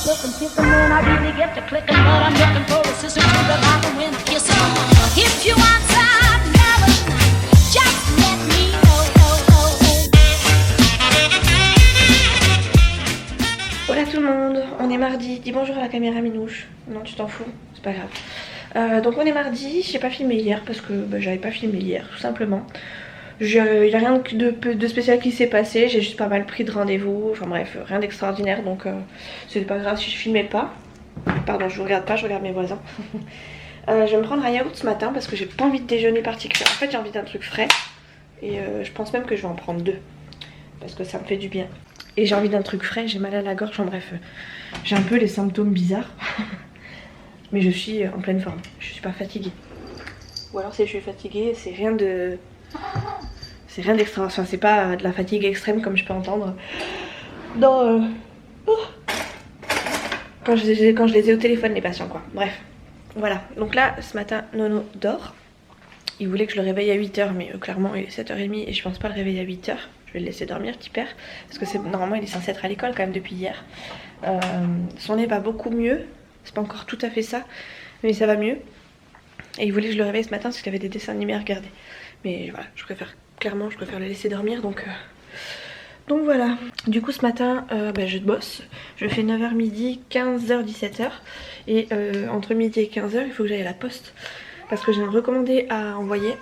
looking, kissing when I really get to clicking, but I'm looking for a sister to the bottom when I kiss her. If you want some melon, just let me know. Hola tout le monde, on est mardi. Dis bonjour à la caméra Minouche. Non, tu t'en fous, c'est pas grave. Donc on est mardi, j'ai pas filmé hier parce que j'avais pas filmé hier tout simplement. Il n'y a rien de spécial qui s'est passé, j'ai juste pas mal pris de rendez-vous, enfin bref, rien d'extraordinaire, donc c'est pas grave si je filmais pas. Pardon, je vous regarde pas, je regarde mes voisins. Je vais me prendre un yaourt ce matin parce que j'ai pas envie de déjeuner particulier. En fait j'ai envie d'un truc frais et je pense même que je vais en prendre deux parce que ça me fait du bien. Et j'ai envie d'un truc frais, j'ai mal à la gorge, enfin bref, j'ai un peu les symptômes bizarres. Mais je suis en pleine forme, je suis pas fatiguée. Ou alors si je suis fatiguée, c'est rien de... C'est rien d'extra, enfin c'est pas de la fatigue extrême comme je peux entendre dans quand je les ai au téléphone les patients quoi. Bref, voilà. Donc là ce matin Nono dort. Il voulait que je le réveille à 8h mais clairement il est 7h30 et je pense pas le réveiller à 8h. Je vais le laisser dormir petit père. Parce que normalement il est censé être à l'école quand même depuis hier. Son nez va beaucoup mieux. C'est pas encore tout à fait ça, mais ça va mieux. Et il voulait que je le réveille ce matin parce qu'il avait des dessins animés à regarder. Mais voilà, je préfère le laisser dormir donc voilà. Du coup ce matin je bosse. Je fais 9h midi, 15h 17h. Et entre midi et 15h il faut que j'aille à la poste. Parce que j'ai un recommandé à envoyer.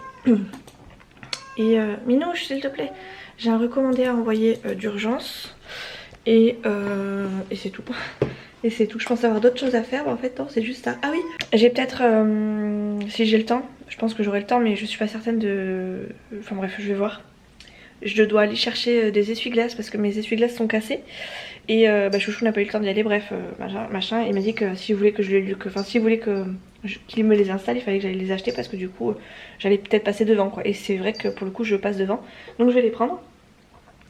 Et Minouche s'il te plaît. J'ai un recommandé à envoyer d'urgence. Et c'est tout. Et c'est tout, je pense avoir d'autres choses à faire, mais en fait non c'est juste ça. Ah oui, j'ai peut-être, si j'ai le temps, je pense que j'aurai le temps mais je suis pas certaine de... Enfin bref, je vais voir. Je dois aller chercher des essuie-glaces parce que mes essuie-glaces sont cassés. Et Chouchou n'a pas eu le temps d'y aller, bref, machin. Il m'a dit que s'il voulait qu'il me les installe, il fallait que j'aille les acheter parce que du coup j'allais peut-être passer devant quoi. Et c'est vrai que pour le coup je passe devant, donc je vais les prendre.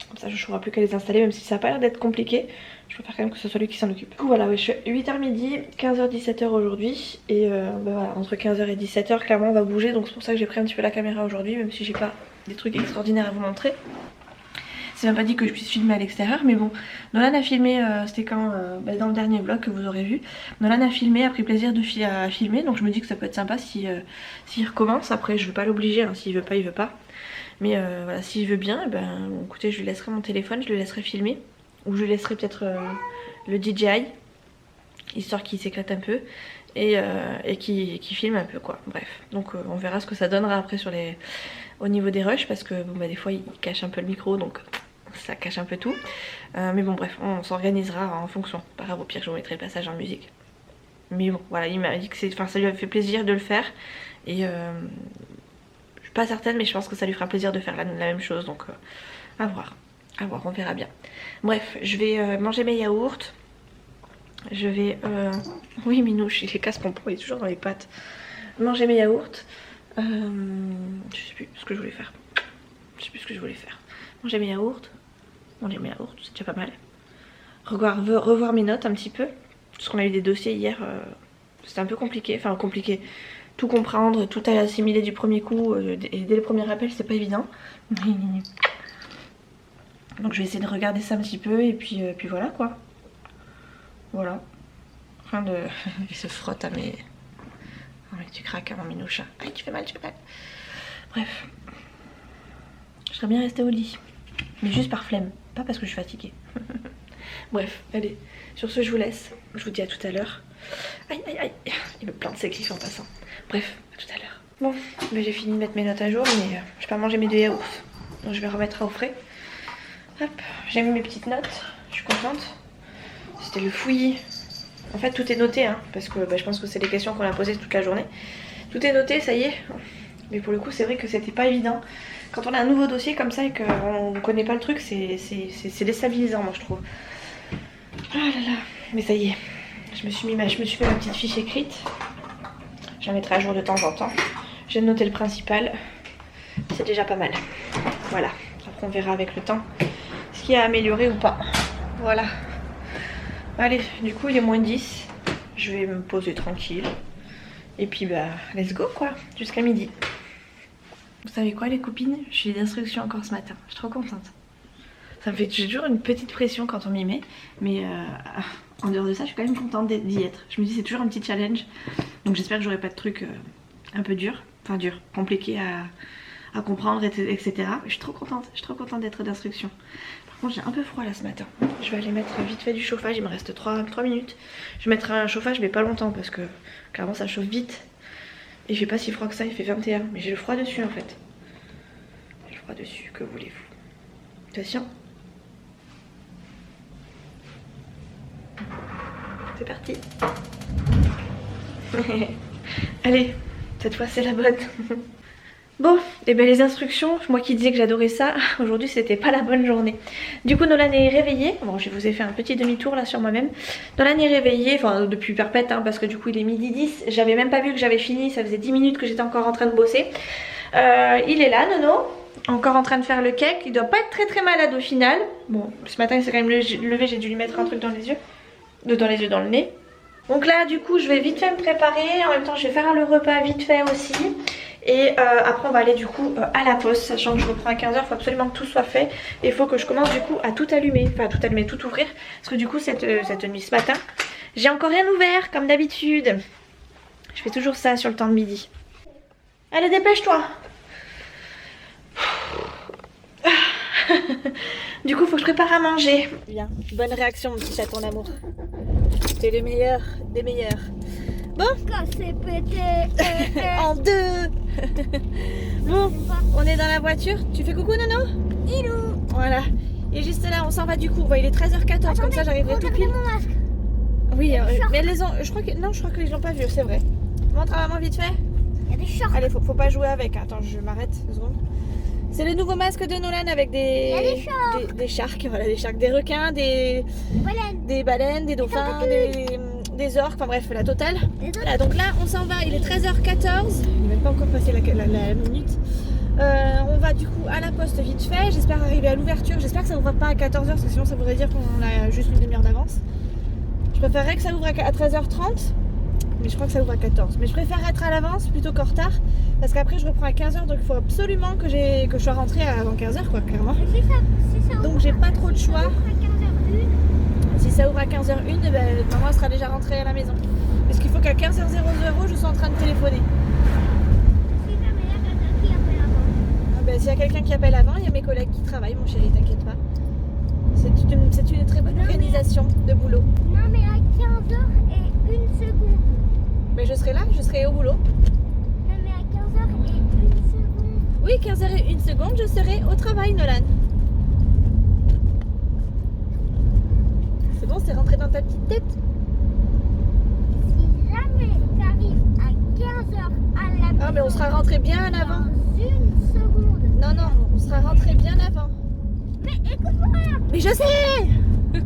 Comme ça je n'aurai plus qu'à les installer, même si ça a pas l'air d'être compliqué. Je préfère quand même que ce soit lui qui s'en occupe. Du coup voilà, ouais, je suis 8h midi, 15h 17h aujourd'hui. Et voilà, entre 15h et 17h clairement on va bouger. Donc c'est pour ça que j'ai pris un petit peu la caméra aujourd'hui, même si j'ai pas des trucs extraordinaires à vous montrer. C'est même pas dit que je puisse filmer à l'extérieur, mais bon, Nolan a filmé, c'était quand dans le dernier vlog que vous aurez vu. Nolan a filmé, a pris plaisir à filmer, donc je me dis que ça peut être sympa s'il recommence. Après je veux pas l'obliger, hein, s'il veut pas il veut pas. Mais voilà, s'il veut bien, écoutez, je lui laisserai mon téléphone, je le laisserai filmer. Ou je lui laisserai peut-être le DJI, histoire qu'il s'éclate un peu. Et qui filme un peu quoi, bref. Donc on verra ce que ça donnera après au niveau des rushs. Parce que bon, des fois il cache un peu le micro, donc ça cache un peu tout. Mais bon bref, on s'organisera en fonction. Pas grave, au pire je vous mettrai le passage en musique. Mais bon, voilà, il m'a dit que ça lui a fait plaisir de le faire. Et je suis pas certaine, mais je pense que ça lui fera plaisir de faire la même chose. Donc à voir, on verra bien. Bref, je vais manger mes yaourts. Je vais... Oui Minouche, il est casse-pompon, il est toujours dans les pattes. Manger mes yaourts. Je sais plus ce que je voulais faire. Manger mes yaourts, c'est déjà pas mal. Revoir mes notes un petit peu. Parce qu'on a eu des dossiers hier. C'était un peu compliqué. Enfin compliqué. Tout comprendre, tout assimiler du premier coup. Et dès le premier appel, c'est pas évident. Donc je vais essayer de regarder ça un petit peu. Et puis voilà quoi. Voilà. Rien de... Il se frotte à mes... Oh mais tu craques mon Minoucha. Aïe tu fais mal. Bref. Je serais bien restée au lit. Mais juste par flemme. Pas parce que je suis fatiguée. Bref, allez. Sur ce je vous laisse. Je vous dis à tout à l'heure. Aïe. Il me plante ses griffes en passant. Bref, à tout à l'heure. Bon, j'ai fini de mettre mes notes à jour. Mais je vais pas manger mes 2 yaourts. Donc je vais remettre au frais. Hop, j'ai mis mes petites notes. Je suis contente. C'était le fouillis. En fait tout est noté hein, parce que je pense que c'est des questions qu'on a posées toute la journée. Tout est noté, ça y est. Mais pour le coup c'est vrai que c'était pas évident. Quand on a un nouveau dossier comme ça et qu'on ne connaît pas le truc, c'est déstabilisant moi je trouve. Ah là là, mais ça y est. Je me suis fait ma petite fiche écrite. Je la mettrai à jour de temps en temps. J'ai noté le principal. C'est déjà pas mal. Voilà, après on verra avec le temps ce qu'il y a à améliorer ou pas. Voilà. Allez, du coup il est moins 10. Je vais me poser tranquille. Et puis let's go quoi, jusqu'à midi. Vous savez quoi les copines? J'ai des instructions encore ce matin. Je suis trop contente. Ça me fait toujours une petite pression quand on m'y met. Mais en dehors de ça, je suis quand même contente d'y être. Je me dis c'est toujours un petit challenge. Donc j'espère que j'aurai pas de trucs un peu durs. Enfin durs, compliqués à comprendre, etc. Je suis trop contente d'être d'instruction. Par contre j'ai un peu froid là ce matin. Je vais aller mettre vite fait du chauffage, il me reste 3 minutes. Je vais mettre un chauffage mais pas longtemps parce que clairement ça chauffe vite. Et j'ai pas si froid que ça, il fait 21. Mais j'ai le froid dessus en fait. J'ai le froid dessus, que voulez-vous? Attention. C'est parti. Allez, cette fois c'est la bonne. Bon, et bien les instructions, moi qui disais que j'adorais ça, aujourd'hui c'était pas la bonne journée. Du coup Nolan est réveillé, bon je vous ai fait un petit demi-tour là sur moi-même. Nolan est réveillé, enfin depuis perpète hein, parce que du coup il est midi 10, j'avais même pas vu que j'avais fini, ça faisait 10 minutes que j'étais encore en train de bosser. Il est là Nono, encore en train de faire le cake, il doit pas être très malade au final. Bon, ce matin il s'est quand même levé, j'ai dû lui mettre un truc dans les yeux, dans le nez. Donc là du coup je vais vite fait me préparer, en même temps je vais faire le repas vite fait aussi. Et après on va aller du coup à la poste, sachant que je reprends à 15h, il faut absolument que tout soit fait. Et il faut que je commence du coup à tout allumer, enfin à tout allumer, tout ouvrir. Parce que du coup cette nuit ce matin, j'ai encore rien ouvert comme d'habitude. Je fais toujours ça sur le temps de midi. Allez dépêche-toi. Du coup faut que je prépare à manger. Bien, bonne réaction mon petit chaton d'amour. T'es le meilleur des meilleurs. Bon, c'est pété. en deux. Bon, on est dans la voiture. Tu fais coucou Nono? Ilou. Voilà. Et juste là, on s'en va du coup. Il est 13h14, comme ça j'arriverai tout pile. Mon masque. Oui, mais elles les ont. Je crois qu'ils l'ont pas vu, c'est vrai. Montre à maman vite fait. Il y a des shorts. Allez, faut pas jouer avec. Attends, je m'arrête 2 secondes. C'est le nouveau masque de Nolan avec Il y a des sharks. des sharks, voilà, des sharks, des requins, des baleines, des dauphins, des orques, enfin bref, la totale. Voilà, donc là on s'en va, il est 13h14, il n'est même pas encore passé la minute. On va du coup à la poste vite fait, j'espère arriver à l'ouverture, j'espère que ça ouvre pas à 14h parce que sinon ça voudrait dire qu'on a juste une demi-heure d'avance. Je préférerais que ça ouvre à 13h30, mais je crois que ça ouvre à 14. Mais je préfère être à l'avance plutôt qu'en retard parce qu'après je reprends à 15h, donc il faut absolument que je sois rentrée avant 15h quoi, clairement. Donc j'ai pas trop de choix. Si ça ouvre à 15h01, ben, maman sera déjà rentrée à la maison. Parce qu'il faut qu'à 15h00 je sois en train de téléphoner. Ah ben, s'il y a quelqu'un qui appelle avant, il y a mes collègues qui travaillent, mon chéri, t'inquiète pas. C'est une très bonne organisation de boulot. Non mais à 15h01 seconde. Mais je serai là, je serai au boulot. Non mais à 15h01 seconde. Oui, 15h01 seconde, je serai au travail, Nolan. C'est bon, c'est rentré dans ta petite tête? Si jamais t'arrives à 15h à la maison. Ah mais on sera rentré bien en avant. Dans 1 seconde. Non, on sera rentré bien avant. Mais écoute-moi. Mais je sais. Si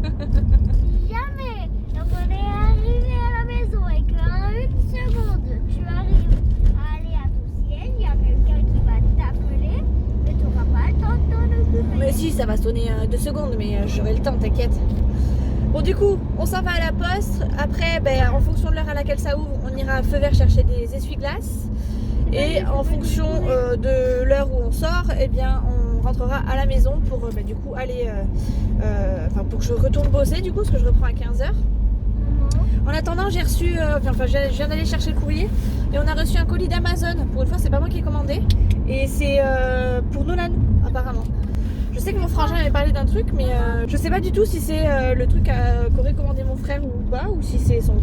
jamais donc on est arrivé à la maison et qu'en 1 seconde tu arrives à aller à ton siège, il y a quelqu'un qui va t'appeler, mais tu n'auras pas le temps de t'en occuper. Mais si, ça va sonner 2 secondes, mais j'aurai le temps, t'inquiète. Bon du coup, on s'en va à la poste. Après, ben, en fonction de l'heure à laquelle ça ouvre, on ira à feu vert chercher des essuie-glaces. Et en fonction de l'heure où on sort, eh bien, on rentrera à la maison pour ben, du coup aller, pour que je retourne bosser du coup, parce que je reprends à 15h. En attendant, j'ai reçu, je viens d'aller chercher le courrier et on a reçu un colis d'Amazon. Pour une fois, c'est pas moi qui ai commandé et c'est pour Nolan apparemment. Je sais que mon frangin avait parlé d'un truc, mais je sais pas du tout si c'est le truc qu'aurait commandé mon frère ou pas, ou si c'est son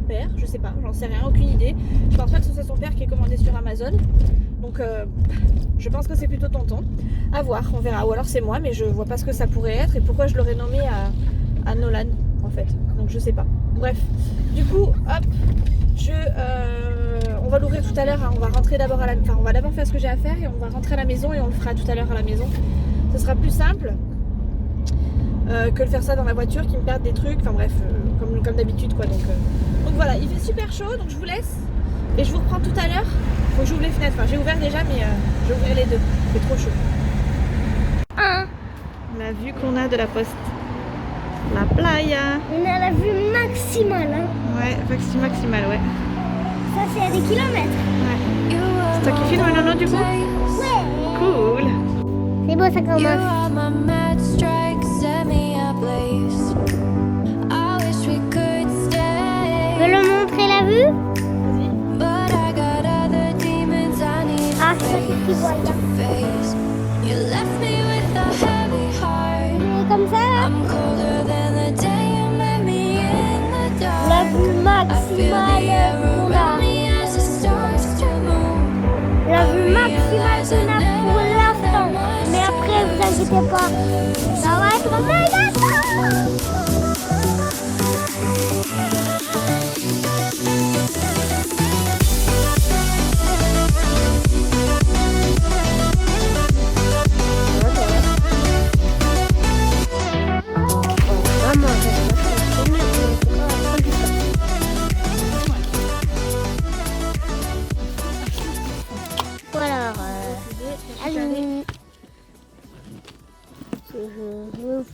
père, je sais pas, j'en sais rien, aucune idée. Je pense pas que ce soit son père qui est commandé sur Amazon, donc je pense que c'est plutôt tonton. À voir, on verra, ou alors c'est moi, mais je vois pas ce que ça pourrait être et pourquoi je l'aurais nommé à Nolan en fait, donc je sais pas. Bref, du coup, hop, on va l'ouvrir tout à l'heure, hein. On va rentrer d'abord on va d'abord faire ce que j'ai à faire et on va rentrer à la maison et on le fera tout à l'heure à la maison. Ce sera plus simple que de faire ça dans la voiture qui me perd des trucs, enfin bref, comme d'habitude quoi. Donc voilà, il fait super chaud, donc je vous laisse et je vous reprends tout à l'heure. Faut que j'ouvre les fenêtres, enfin j'ai ouvert déjà mais je vais ouvrir les deux, c'est trop chaud. La vue qu'on a de la poste, la playa. On a la vue maximale. Hein. Ouais, maximale, ouais. Ça c'est à des kilomètres. Ouais. C'est toi qui filmes Nono du coup? Ouais. Cool. C'est beau ça commence. My mad strike set me ablaze. I wish we could qui voit rien. face. You left me with a heavy heart. Mais comme ça, là, I'm colder than the day you met me in the dark. la vue I feel the maximale air qu'on a. around me as the stars to move. La vue maximale qu'on a pour l'instant. Mais après, vous inquiétez pas, ça va être méga top. Voilà. Allez.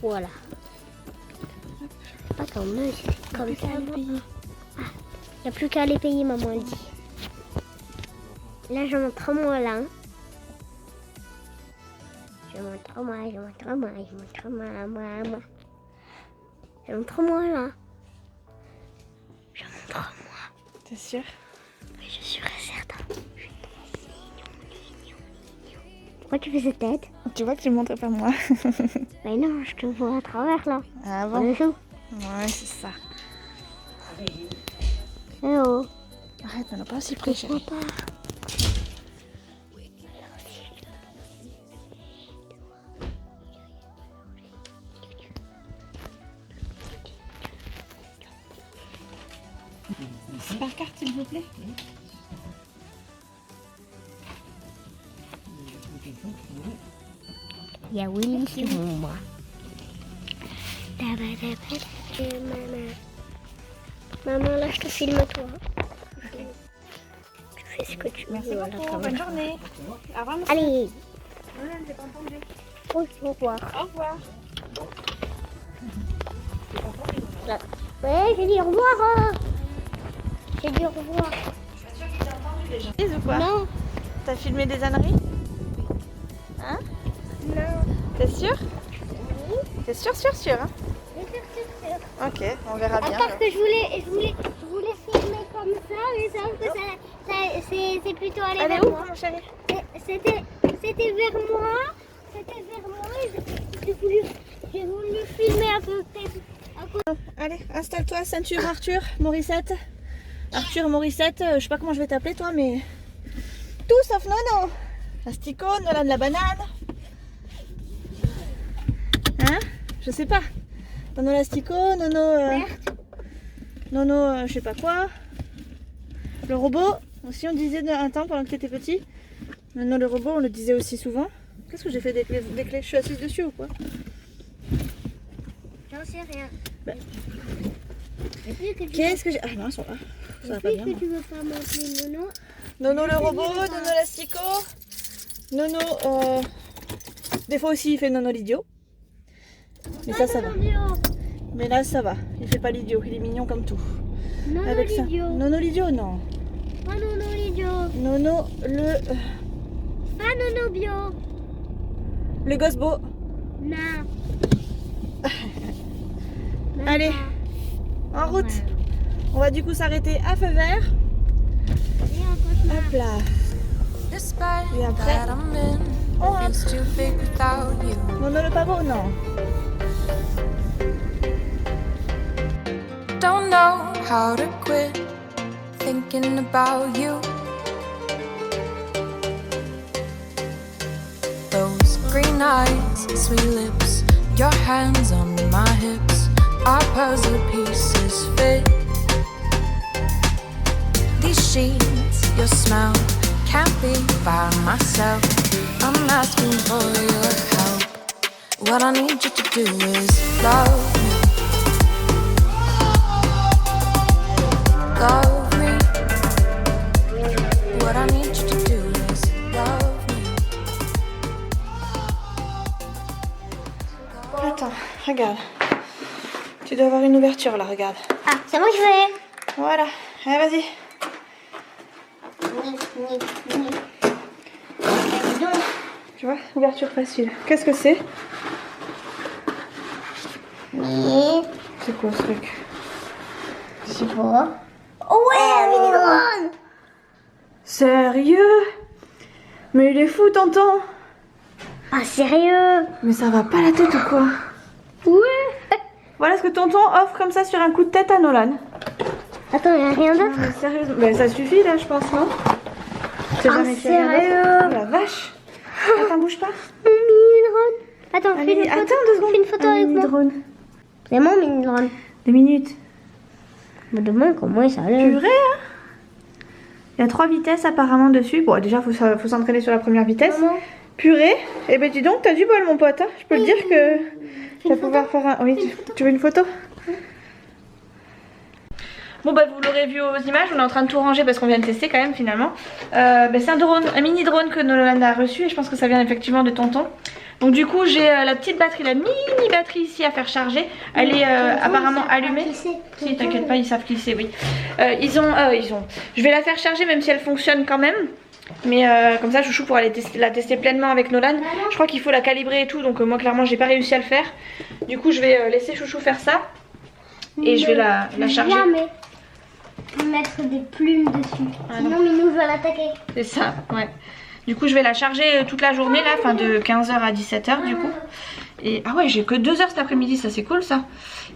Voilà. Attends, mais c'est comme ça. Il n'y a plus qu'à les payer, maman elle dit. Là, je montre moi là. Je montre moi là. Je montre moi. T'es sûr? Oui, je suis certain. Pourquoi tu fais cette tête? Tu vois que tu montres pas moi. Mais non, je te vois à travers là. Ah En dessous. Ouais, c'est ça. Eh oh. Arrête, on n'a pas aussi près, chérie. Pourquoi pas? Par carte, s'il vous plaît. Il y a Willy sur moi. Maman, là, je te filme toi. Tu fais ce que tu veux. Merci voilà, beaucoup, comme bonne ça. journée. Au revoir, monsieur. Allez, J'ai pas entendu. au revoir. Au revoir. Ouais, j'ai dit au revoir. J'ai dit au revoir. Ou quoi? Non, T'as filmé des âneries? Hein? non. T'es sûr? T'es sûr, hein? Sûr. Ok, on verra À bien. part que je voulais filmer comme ça, mais sauf que c'est plutôt allé Allez, vers où, moi. mon chéri? C'était vers moi. C'était vers moi et j'ai voulu filmer à peu près. Allez, installe-toi, ceinture Arthur, Morissette. Arthur, Morissette, je sais pas comment je vais t'appeler toi, mais tout sauf Nono. Astico, Nolan de la banane. Hein? Je sais pas. Nono l'astico, Nono... Nono, je sais pas quoi. Le robot, aussi on disait un temps pendant que t'étais petit. Nono le robot, on le disait aussi souvent. Qu'est-ce que j'ai fait des clés? Je suis assise dessus ou quoi? J'en sais rien. Bah. Depuis que tu Qu'est-ce que j'ai... Ah non, ils sont là. Ça va pas bien. Depuis que tu veux pas m'appeler Nono. Nono le robot, Nono l'astico, Nono... Des fois aussi il fait Nono l'idiot. Mais ça va. Mais là ça va, il fait pas l'idiot, il est mignon comme tout. Nono Avec ça. l'idiot. Nono l'idiot, non. Pas Nono l'idiot. Nono le... Pas Nono bio. Le gosse beau. Non. Même Allez, pas. en route. Ouais. On va du coup s'arrêter à feu vert. Et un cauchemar. Hop là. This bed Et après, that I'm in on rentre. feels too big without you. Nono le pas beau, non. Don't know how to quit thinking about you. Those green eyes, sweet lips, your hands on my hips, our puzzle pieces fit. These sheets, your smell, can't be by myself. I'm asking for your help. What I need you to do is love me. Love me. What I need you to do is love me. Attends, regarde. Tu dois avoir une ouverture là, regarde. Ah, c'est moi qui fais. Voilà, allez vas-y. Tu vois, ouverture facile. Qu'est-ce que c'est? C'est quoi ce truc? Je sais pas. Ouais, mignonne. Sérieux? Mais il est fou, tonton. Ah, sérieux? Mais ça va pas la tête ou quoi? Ouais. Voilà ce que tonton offre comme ça sur un coup de tête à Nolan. Attends, y'a rien d'autre? Mais sérieusement, bah, ça suffit là, je pense, non? C'est Ah, jamais qu'il y a rien d'autre. sérieux? Oh la vache. Attends, bouge pas. Mon mini drone. Attends, Allez, fais une photo. attends 2 secondes. Fais une photo Un avec moi. mini-drone. C'est mon mini drone. 2 minutes. Je me demande comment ça allait. Purée, hein? Il y a 3 vitesses apparemment dessus. Bon, déjà, faut s'entraîner sur la première vitesse. Maman. Purée. Eh ben dis donc, t'as du bol, mon pote. Hein, je peux te dire que tu vas pouvoir faire un... Oui, tu veux une photo? Bon bah vous l'aurez vu aux images, on est en train de tout ranger parce qu'on vient de tester quand même finalement. C'est un drone, un mini drone que Nolan a reçu et je pense que ça vient effectivement de tonton. Donc du coup j'ai la petite batterie, la mini batterie ici à faire charger. Elle est apparemment allumée. Si t'inquiète pas, ils savent qui c'est, oui. Ils ont. Je vais la faire charger même si elle fonctionne quand même. Mais comme ça Chouchou pourra la tester pleinement avec Nolan. Je crois qu'il faut la calibrer et tout, donc moi clairement j'ai pas réussi à le faire. Du coup je vais laisser Chouchou faire ça. Et je vais la charger. Jamais mettre des plumes dessus. Sinon Minou va l'attaquer. C'est ça, ouais. Du coup je vais la charger toute la journée là, enfin de 15h à 17h du coup. Et ah ouais, j'ai que 2 heures cet après-midi, ça c'est cool ça.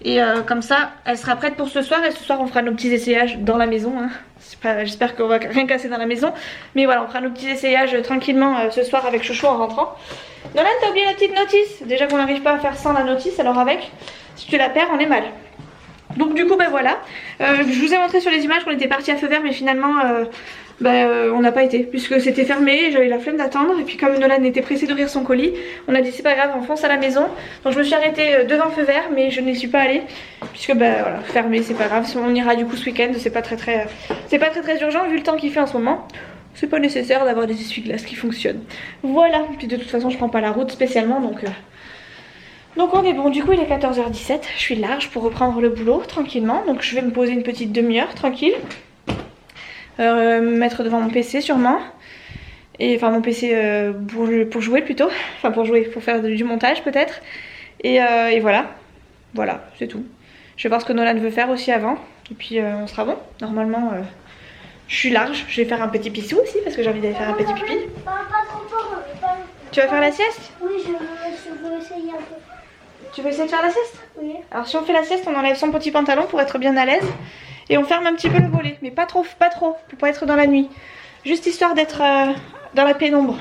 Et comme ça elle sera prête pour ce soir. Et ce soir on fera nos petits essayages dans la maison hein. J'espère qu'on va rien casser dans la maison. Mais voilà, on fera nos petits essayages tranquillement ce soir avec Chouchou en rentrant. Nolan, t'as oublié la petite notice? Déjà qu'on n'arrive pas à faire sans la notice, alors avec, si tu la perds on est mal. Donc du coup ben voilà, je vous ai montré sur les images qu'on était parti à feu vert mais finalement on n'a pas été puisque c'était fermé, j'avais la flemme d'attendre et puis comme Nolan était pressé d'ouvrir son colis, on a dit c'est pas grave, on fonce à la maison. Donc je me suis arrêtée devant feu vert mais je n'y suis pas allée puisque voilà, fermé c'est pas grave, on ira du coup ce week-end, c'est pas très urgent vu le temps qu'il fait en ce moment. C'est pas nécessaire d'avoir des essuie-glaces qui fonctionnent. Voilà, puis de toute façon je prends pas la route spécialement donc on est bon, du coup il est 14h17, je suis large pour reprendre le boulot tranquillement. Donc je vais me poser une petite demi-heure tranquille, me mettre devant mon PC sûrement. Et enfin mon PC pour jouer plutôt, enfin pour jouer, pour faire du montage peut-être. Et voilà, c'est tout. Je vais voir ce que Nolan veut faire aussi avant. Et puis on sera bon, normalement je suis large. Je vais faire un petit pissou aussi parce que j'ai envie d'aller faire un petit pipi. Pas trop fort, Tu vas faire la sieste? Oui, je veux essayer un peu. Tu veux essayer de faire la sieste? Oui. Alors si on fait la sieste, on enlève son petit pantalon pour être bien à l'aise. Et on ferme un petit peu le volet, mais pas trop, pour pas être dans la nuit. Juste histoire d'être dans la pénombre.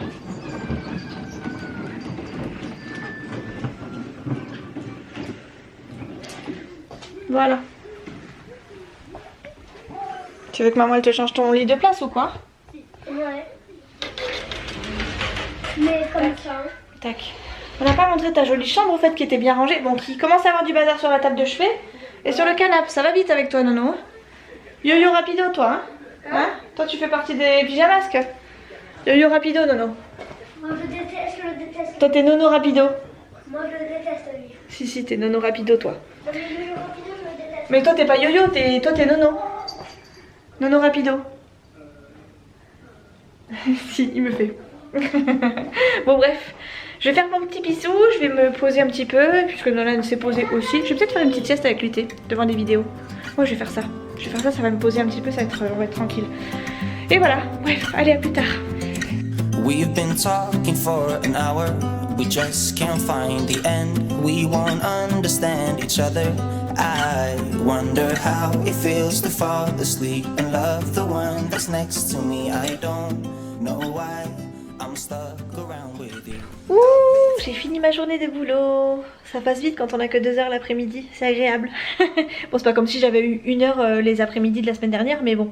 Voilà. Tu veux que maman elle te change ton lit de place ou quoi? Ouais. Mais comme ça. Tac. On n'a pas montré ta jolie chambre au fait qui était bien rangée. Bon, qui commence à avoir du bazar sur la table de chevet et sur le canapé. Ça va vite avec toi, Nono? Yo-yo rapido, toi, hein? Toi, tu fais partie des pyjamasques. Yo-yo rapido, Nono. Moi, je le déteste. Toi, t'es Nono rapido. Moi, je le déteste, lui. Si, t'es Nono rapido, toi. Le yo-yo rapido, je le déteste. Mais toi, t'es pas yo-yo, toi, t'es Nono. Nono rapido. Si, il me fait. Bon, bref. Je vais faire mon petit pissou, je vais me poser un petit peu, puisque Nolan s'est posé aussi. Je vais peut-être faire une petite sieste avec lui devant des vidéos. Moi je vais faire ça. Ça va me poser un petit peu, on va être tranquille. Et voilà, bref, allez à plus tard. We've been talking for an hour. We just can't find the end. We won't understand each other. I wonder how it feels to fall asleep and love the one that's next to me. I don't know why I'm stuck around with you. Ouh, j'ai fini ma journée de boulot. Ça passe vite quand on a que 2 heures l'après-midi, c'est agréable. Bon, c'est pas comme si j'avais eu 1 heure les après-midi de la semaine dernière, mais bon.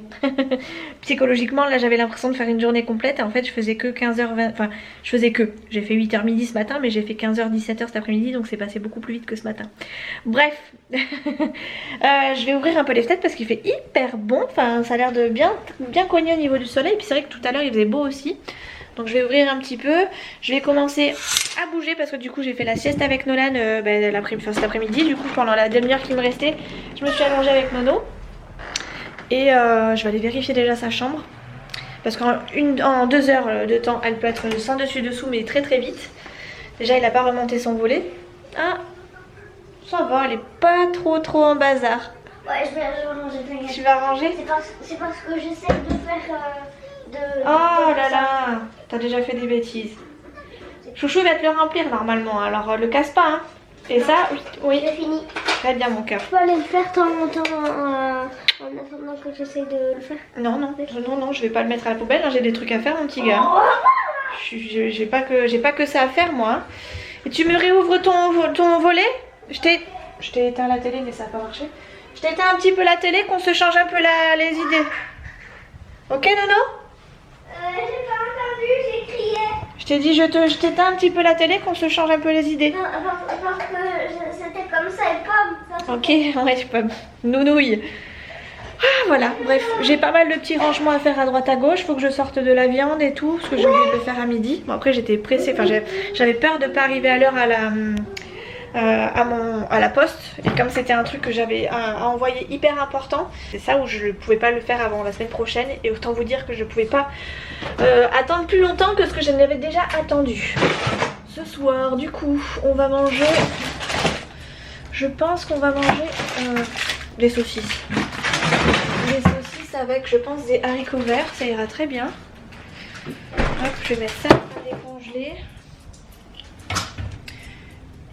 Psychologiquement, là j'avais l'impression de faire une journée complète et en fait je faisais que 15h20, enfin j'ai fait 8h midi ce matin, mais j'ai fait 15h, 17h cet après-midi, donc c'est passé beaucoup plus vite que ce matin. Bref, je vais ouvrir un peu les fenêtres parce qu'il fait hyper bon, enfin ça a l'air de bien cogner au niveau du soleil, et puis c'est vrai que tout à l'heure il faisait beau aussi. Donc je vais ouvrir un petit peu, je vais commencer à bouger parce que du coup j'ai fait la sieste avec Nolan cet après-midi. Du coup pendant la demi-heure qui me restait, je me suis allongée avec Nono. Et je vais aller vérifier déjà sa chambre. Parce qu'en 2 heures de temps, elle peut être sans dessus dessous mais très vite. Déjà il n'a pas remonté son volet. Ah, ça va, elle est pas trop en bazar. Ouais, je vais ranger. Tu vas ranger? C'est parce que j'essaie de faire Oh là là, t'as déjà fait des bêtises. Chouchou va te le remplir normalement, alors le casse pas hein. Et ça, oui, J'ai fini. très bien mon cœur. Je peux aller le faire de temps en temps en attendant que j'essaye de le faire. Non, je vais pas le mettre à la poubelle, hein, j'ai des trucs à faire mon petit gars. J'ai pas que ça à faire moi. Et tu me réouvres ton volet? Je t'ai éteint la télé mais ça a pas marché. Je t'ai éteint un petit peu la télé, qu'on se change un peu les idées. Ok Nono? J'ai pas entendu, j'ai crié. Je t'ai dit je t'éteins un petit peu la télé, qu'on se change un peu les idées. Non, parce que c'était comme ça et pas. Ok, ouais, pas nounouille. Ah, voilà, bref, j'ai pas mal de petits rangements à faire à droite à gauche. Faut que je sorte de la viande et tout, parce que j'ai oublié de le faire à midi. Bon, après, j'étais pressée, enfin, j'avais peur de pas arriver à l'heure à la poste. Et comme c'était un truc que j'avais à envoyer hyper important, c'est ça où je ne pouvais pas le faire avant la semaine prochaine. Et autant vous dire que je pouvais pas attendre plus longtemps que ce que je n'avais déjà attendu. Ce soir, du coup, on va manger. Je pense qu'on va manger des saucisses. Des saucisses avec, je pense, des haricots verts. Ça ira très bien. Hop, je vais mettre ça à décongeler.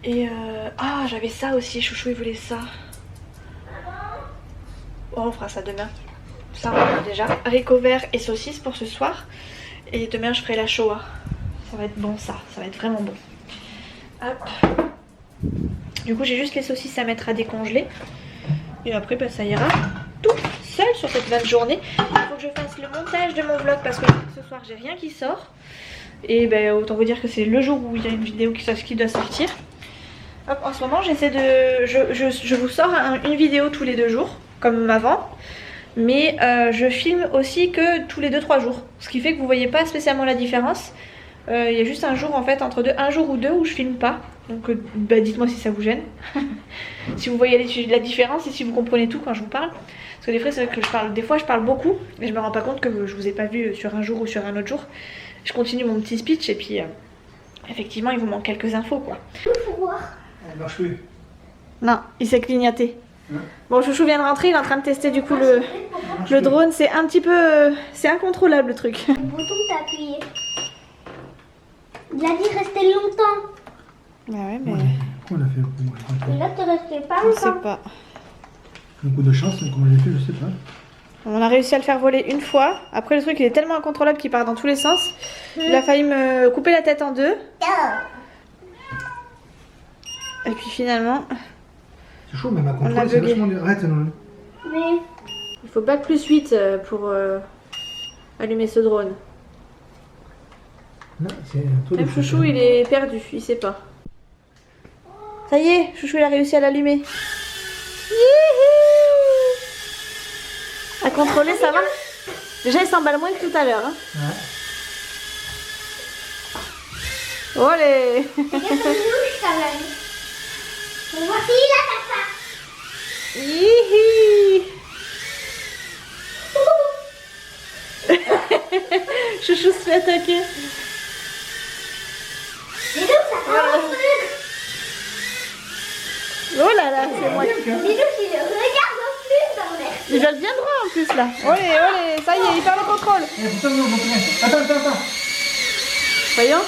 Et ah, j'avais ça aussi. Chouchou, il voulait ça. Oh, on fera ça demain. Ça, on a déjà. Haricots verts et saucisses pour ce soir. Et demain, je ferai la shoah. Ça va être bon, ça. Ça va être vraiment bon. Hop. Du coup, j'ai juste les saucisses à mettre à décongeler. Et après, bah, ça ira tout seul sur cette 20 journée. Il faut que je fasse le montage de mon vlog parce que ce soir, j'ai rien qui sort. Et bah, autant vous dire que c'est le jour où il y a une vidéo qui doit sortir. Hop, en ce moment, j'essaie de... Je vous sors une vidéo tous les 2 jours, comme avant. Mais je filme aussi que tous les 2-3 jours. Ce qui fait que vous voyez pas spécialement la différence. Il y a juste un jour en fait, un jour ou deux où je filme pas. Donc bah, dites-moi si ça vous gêne. Si vous voyez la différence et si vous comprenez tout quand je vous parle. Parce que des fois c'est vrai que des fois je parle beaucoup. Et je me rends pas compte que je vous ai pas vu sur un jour ou sur un autre jour. Je continue mon petit speech et puis effectivement il vous manque quelques infos quoi. Elle marche plus. Non, il s'est clignoté. Bon, Chouchou vient de rentrer, il est en train de tester du coup le drone. C'est un petit peu... c'est incontrôlable le truc. Le bouton t'as appuyé. Il a dit rester longtemps. Bah ouais, mais... Comment on a fait pour moi, Et là, t'es resté pas je sais longtemps. pas. un coup de chance, comment j'ai fait, je sais pas. On a réussi à le faire voler une fois. Après, le truc, il est tellement incontrôlable qu'il part dans tous les sens. Il a failli me couper la tête en deux. Et puis finalement... C'est chaud, même à a contrôler, c'est bugué. vachement dur. Arrête, non. Mais Il faut bac plus 8 pour allumer ce drone. Là, c'est un truc Même de Chouchou, fou. il est perdu, il sait pas. Ça y est, Chouchou, il a réussi à l'allumer. À contrôler, ça va? Déjà, il s'emballe moins que tout à l'heure. Hein. Ouais. Olé! c'est quelque chose quand même. Mais voici la papa. Hihi. Chouchou se fait attaquer. Bidou, ça fait un truc. Oh là là, c'est moi. Bidou, il le regarde en plus dans l'air. Il va bien droit en plus là. Olé, olé, ça y est, il perd le contrôle. Eh, putain, non, attends. Voyons.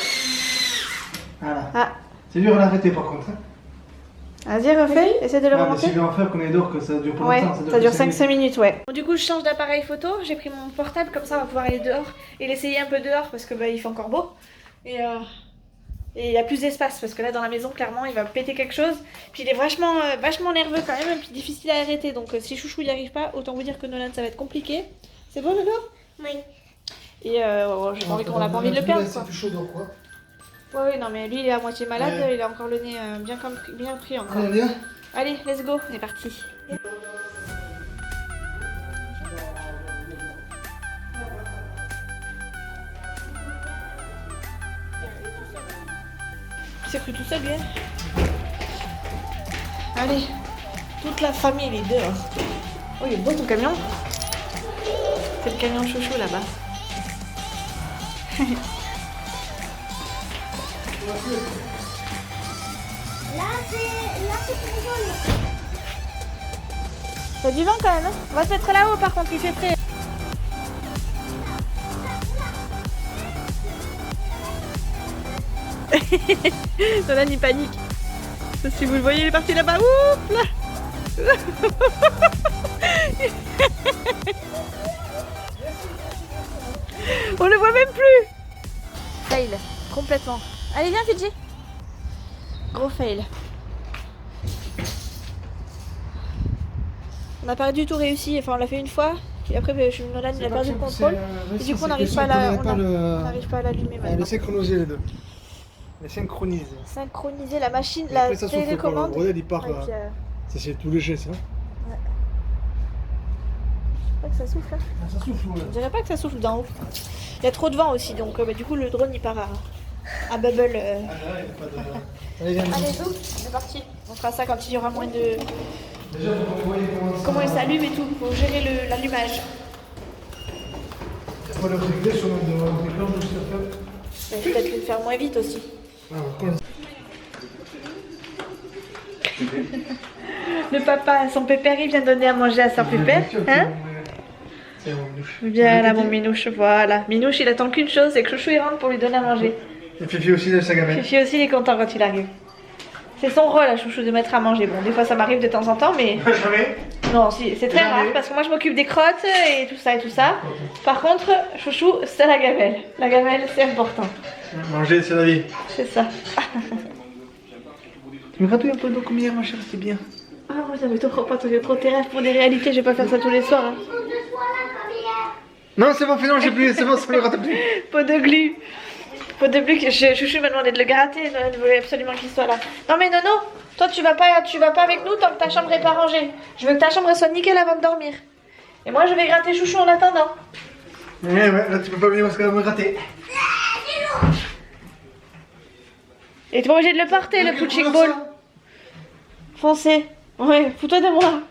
Voilà. Ah, C'est dur à l'arrêter par contre. Hein. vas-y, refais, essaie de le Ah, mais remonter. si je vais en faire qu'on est d'or, que ça dure pas Ouais, longtemps. ça dure que 5 minutes, ouais. Bon, du coup, je change d'appareil photo. J'ai pris mon portable, comme ça on va pouvoir aller dehors et l'essayer un peu dehors parce que bah, il fait encore beau. Et il y a plus d'espace parce que là, dans la maison, clairement, il va péter quelque chose. Puis il est vachement nerveux quand même et puis difficile à arrêter. Donc si Chouchou n'y arrive pas, autant vous dire que Nolan, ça va être compliqué. C'est bon, Nono? Oui. Et j'ai pas envie qu'on a pas envie de le perdre, quoi. C'est chaud dans quoi? Ouais, non, mais lui, il est à moitié malade. Ouais. Il a encore le nez bien pris encore. Allez, viens. Allez, let's go, on est parti. Il s'est cru tout seul, bien. Allez, toute la famille, les deux. Oh, il est beau ton camion. C'est le camion de Chouchou là-bas. Là, c'est pour rigoler. T'as du vent quand même, hein? On va se mettre là-haut par contre, il fait frais. Nolan il panique. Si vous le voyez, il est parti là-bas. Ouf là. On le voit même plus. Fail, complètement. Allez viens Fidji. Gros fail. On n'a pas du tout réussi, enfin on l'a fait une fois. Et après Nolan il a perdu le contrôle. Et du coup on n'arrive pas à l'allumer maintenant. Les synchroniser les deux. Les synchroniser. Synchroniser la machine, Et la après, ça souffle, télécommande. Le bordel il part. Et puis, Ça c'est tout léger ça. pas que ça souffle hein. Ça souffle ouais. Je dirais pas que ça souffle d'en haut. Il y a trop de vent aussi donc du coup le drone il part à bubble. Ah là, il y a pas de... Allez viens. Allez go, c'est parti. On fera ça quand il y aura moins de... Déjà faut qu'on voit Comment il s'allume et tout, faut gérer l'allumage. Il faut le régler sur notre déclenche juste à faire. Mais peut-être le faire moins vite aussi. Le papa, son pépère, il vient donner à manger à son pépère. Hein? C'est mon minouche. Viens là mon minouche, voilà. Minouche il attend qu'une chose, c'est que Chouchou il rentre pour lui donner à manger. Et Fifi aussi de sa gamelle. Fifi aussi il est content quand il arrive. C'est son rôle à Chouchou de mettre à manger. Bon des fois ça m'arrive de temps en temps mais... Jamais. Non si, c'est très rare parce que moi je m'occupe des crottes et tout ça et tout ça. Par contre Chouchou c'est la gamelle. La gamelle c'est important. Manger c'est la vie. C'est ça. Tu me gratouilles un peu d'eau comme hier ma chérie, c'est bien. Ah moi j'avais trop tes rêves pour des réalités, je vais pas faire ça tous les soirs. Hein. Non c'est bon, non j'ai plus, c'est bon, ça me gratte plus. Pot de glu. Pot de glu, Chouchou m'a demandé de le gratter, il voulait absolument qu'il soit là. Non mais Nono, toi tu vas pas avec nous tant que ta chambre est pas rangée. Je veux que ta chambre soit nickel avant de dormir. Et moi je vais gratter Chouchou en attendant. Ouais, là tu peux pas venir parce qu'elle va me gratter. Et t'es pas obligé de le porter le punching ball. Foncé. Ouais, fous-toi de moi.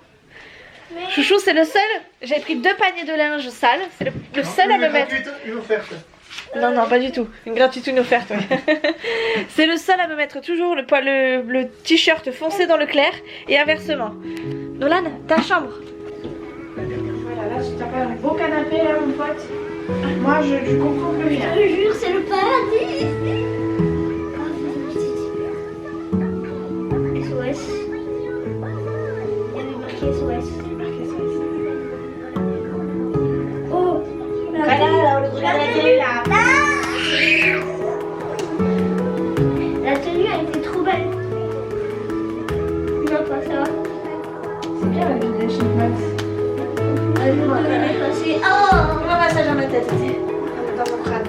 Chouchou c'est le seul, j'ai pris 2 paniers de linge sale, c'est le seul à me mettre. Une offerte. Non, pas du tout. Une gratuite, une offerte. Ouais. C'est le seul à me mettre toujours le t-shirt foncé dans le clair et inversement. Nolan, ta chambre. Voilà, là, tu as un beau canapé, là, mon pote. Moi, je comprends plus rien. Je te jure, c'est le paradis. SOS. Il y avait marqué SOS. Oh, la tenue a été trop belle. Non, pas ça. C'est bien la vie des Chipmunks. Oh, Un massage dans ma tête, dans mon crâne.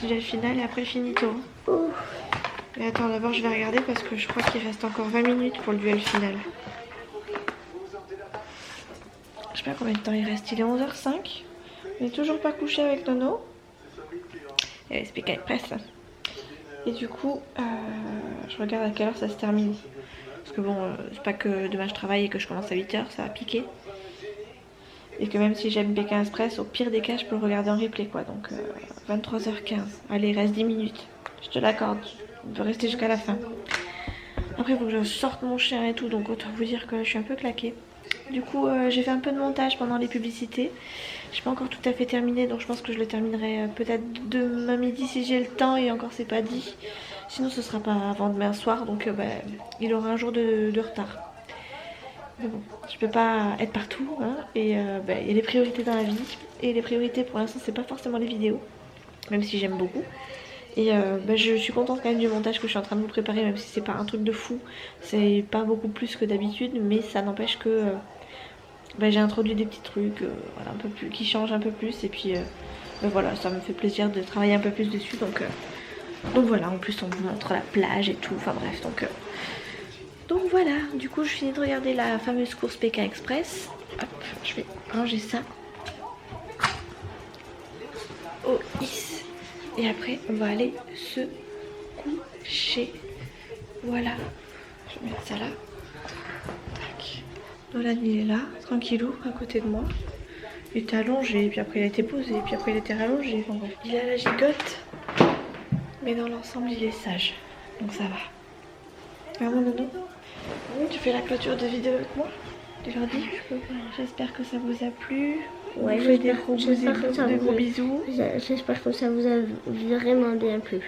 Le final et après finito. Mais attends, d'abord je vais regarder parce que je crois qu'il reste encore 20 minutes pour le duel final. Je sais pas combien de temps il reste, il est 11h05. On n'est toujours pas couché avec Nono. Et c'est Pékin Presse. Et du coup, je regarde à quelle heure ça se termine. Parce que bon, c'est pas que demain je travaille et que je commence à 8h, ça va piquer. Et que même si j'aime Pékin Express, au pire des cas, je peux le regarder en replay quoi. Donc 23h15. Allez, il reste 10 minutes. Je te l'accorde. On peut rester jusqu'à la fin. Après, il faut que je sorte mon chien et tout. Donc autant vous dire que je suis un peu claquée. Du coup, j'ai fait un peu de montage pendant les publicités. Je n'ai pas encore tout à fait terminé. Donc je pense que je le terminerai peut-être demain midi si j'ai le temps. Et encore, c'est pas dit. Sinon, ce sera pas avant demain soir. Donc il aura un jour de retard. Mais bon, je peux pas être partout hein, et il y a des priorités dans la vie et les priorités pour l'instant c'est pas forcément les vidéos, même si j'aime beaucoup. Et je suis contente quand même du montage que je suis en train de vous préparer, même si c'est pas un truc de fou, c'est pas beaucoup plus que d'habitude, mais ça n'empêche que j'ai introduit des petits trucs voilà, un peu plus, qui changent un peu plus et puis voilà, ça me fait plaisir de travailler un peu plus dessus donc Donc voilà, en plus on vous montre la plage et tout, enfin bref, donc voilà, du coup je finis de regarder la fameuse course Pékin Express. Hop, je vais ranger ça au is. Et après on va aller se coucher. Voilà, je vais mettre ça là. Tac. Nolan il est là, tranquillou, à côté de moi. Il était allongé, puis après il a été posé, puis après il était rallongé. Enfin bref. Il a la gigote, mais dans l'ensemble il est sage, donc ça va. Ah mon nono, tu fais la clôture de vidéo avec moi? Tu leur dis? J'espère que ça vous a plu. Ouais, vous faites des gros bisous. J'espère que ça vous a vraiment bien plu.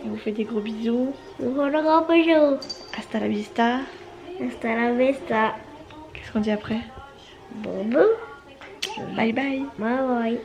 On vous fait des gros bisous. Voilà, bonjour. Hasta la vista. Hasta la vista. Qu'est-ce qu'on dit après? Bon, bon. Bye bye. Bye bye.